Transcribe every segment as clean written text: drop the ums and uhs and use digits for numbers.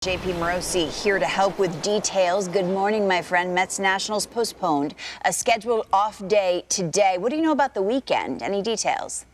JP Morosi here to help with details. Good morning, my friend. Mets-Nationals postponed a scheduled off day today. What do you know about the weekend? Any details?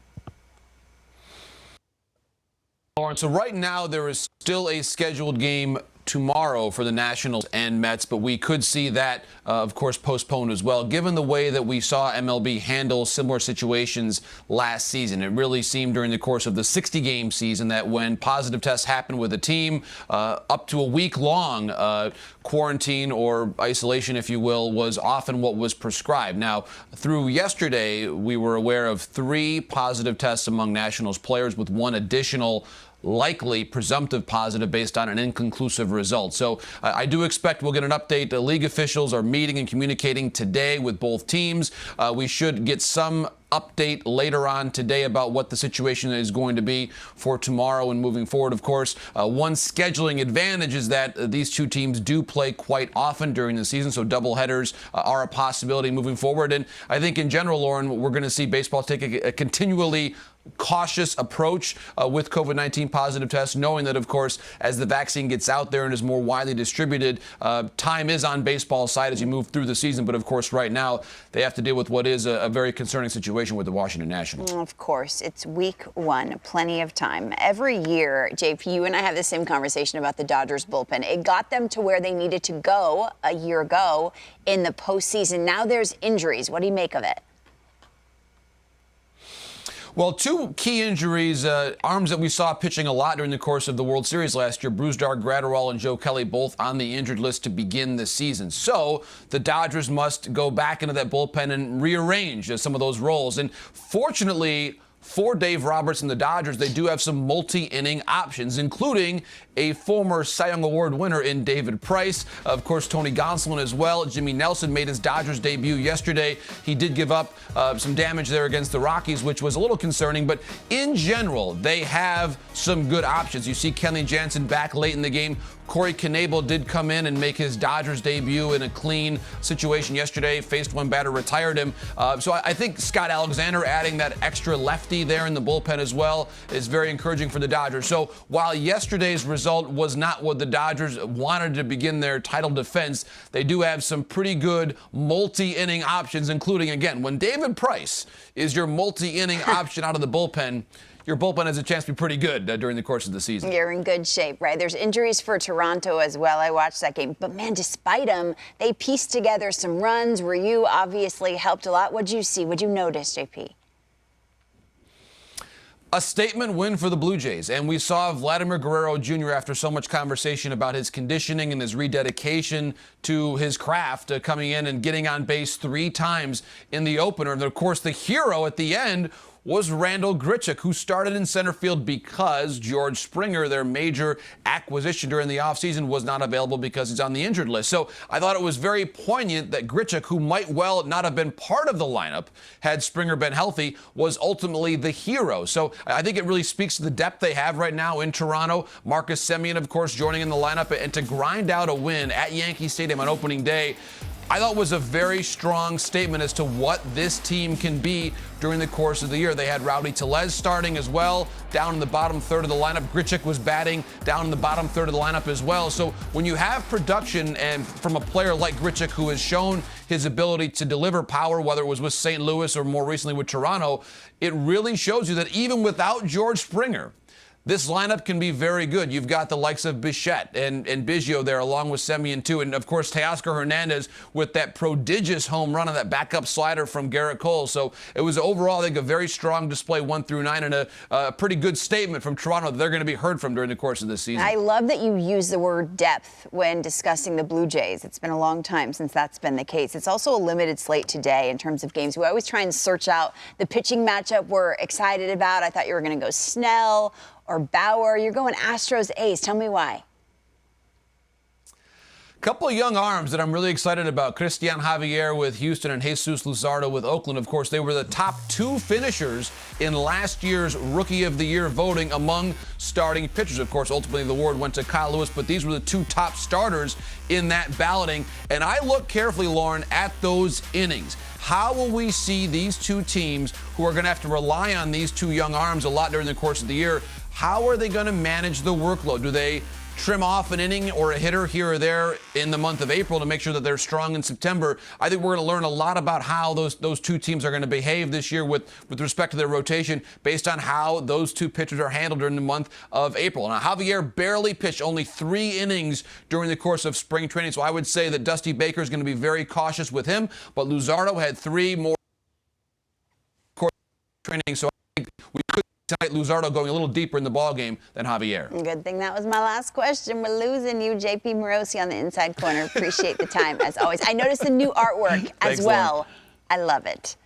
Lauren, so right now there is still a scheduled game tomorrow for the Nationals and Mets, but we could see that, of course, postponed as well. Given the way that we saw MLB handle similar situations last season, it really seemed during the course of the 60-game season that when positive tests happened with a team, up to a week-long quarantine or isolation, if you will, was often what was prescribed. Now, through yesterday, we were aware of 3 positive tests among Nationals players, with 1 additional likely presumptive positive based on an inconclusive result. So I do expect we'll get an update. The league officials are meeting and communicating today with both teams. We should get some update later on today about what the situation is going to be for tomorrow and moving forward. Of course, one scheduling advantage is that these two teams do play quite often during the season, so doubleheaders are a possibility moving forward. And I think in general, Lauren, we're going to see baseball take a continually cautious approach with COVID-19 positive tests, knowing that, of course, as the vaccine gets out there and is more widely distributed, time is on baseball's side as you move through the season. But, of course, right now they have to deal with what is a very concerning situation with the Washington Nationals. Of course, it's week 1, plenty of time. Every year, JP, you and I have the same conversation about the Dodgers bullpen. It got them to where they needed to go a year ago in the postseason. Now there's injuries. What do you make of it? Well, 2 key injuries, arms that we saw pitching a lot during the course of the World Series last year. Brusdar Graterol and Joe Kelly both on the injured list to begin the season. So the Dodgers must go back into that bullpen and rearrange some of those roles. And fortunately for Dave Roberts and the Dodgers, they do have some multi-inning options, including a former Cy Young Award winner in David Price. Of course, Tony Gonsolin as well. Jimmy Nelson made his Dodgers debut yesterday. He did give up some damage there against the Rockies, which was a little concerning. But in general, they have some good options. You see Kenley Jansen back late in the game. Corey Knebel did come in and make his Dodgers debut in a clean situation yesterday. Faced one batter, retired him. So I think Scott Alexander adding that extra lefty there in the bullpen as well is very encouraging for the Dodgers. So while yesterday's result was not what the Dodgers wanted to begin their title defense, they do have some pretty good multi-inning options, including, again, when David Price is your multi-inning option out of the bullpen, your bullpen has a chance to be pretty good during the course of the season. You're in good shape, right? There's injuries for Toronto as well. I watched that game. But, man, despite them, they pieced together some runs. Ryu obviously helped a lot. What'd you see? What'd you notice, JP? A statement win for the Blue Jays, and we saw Vladimir Guerrero Jr. after so much conversation about his conditioning and his rededication to his craft, coming in and getting on base 3 times in the opener. And, of course, the hero at the end was Randal Grichuk, who started in center field because George Springer, their major acquisition during the offseason, was not available because he's on the injured list. So I thought it was very poignant that Grichuk, who might well not have been part of the lineup had Springer been healthy, was ultimately the hero. So I think it really speaks to the depth they have right now in Toronto. Marcus Semien, of course, joining in the lineup, and to grind out a win at Yankee Stadium on opening day, I thought was a very strong statement as to what this team can be during the course of the year. They had Rowdy Tellez starting as well, down in the bottom third of the lineup. Grichuk was batting down in the bottom third of the lineup as well. So when you have production and from a player like Grichuk, who has shown his ability to deliver power, whether it was with St. Louis or more recently with Toronto, it really shows you that even without George Springer, this lineup can be very good. You've got the likes of Bichette and Biggio there, along with Semien, too. And, of course, Teoscar Hernandez with that prodigious home run on that backup slider from Garrett Cole. So it was overall, I think, a very strong display 1 through 9 and a pretty good statement from Toronto that they're going to be heard from during the course of this season. I love that you use the word depth when discussing the Blue Jays. It's been a long time since that's been the case. It's also a limited slate today in terms of games. We always try and search out the pitching matchup we're excited about. I thought you were going to go Snell or Bauer. You're going Astros A's. Tell me why. Couple of young arms that I'm really excited about. Christian Javier with Houston and Jesus Luzardo with Oakland. Of course, they were the top 2 finishers in last year's Rookie of the Year voting among starting pitchers. Of course, ultimately the award went to Kyle Lewis, but these were the 2 top starters in that balloting. And I look carefully, Lauren, at those innings. How will we see these 2 teams who are going to have to rely on these 2 young arms a lot during the course of the year? How are they going to manage the workload? Do they trim off an inning or a hitter here or there in the month of April to make sure that they're strong in September. I think we're going to learn a lot about how those two teams are going to behave this year with respect to their rotation based on how those two pitchers are handled during the month of April. Now, Javier barely pitched only 3 innings during the course of spring training, so I would say that Dusty Baker is going to be very cautious with him, but Luzardo had 3 more training, so I think we could tonight Luzardo going a little deeper in the ballgame than Javier. Good thing that was my last question. We're losing you, JP Morosi on the inside corner. Appreciate the time as always. I noticed the new artwork as Thanks, well. Lauren. I love it.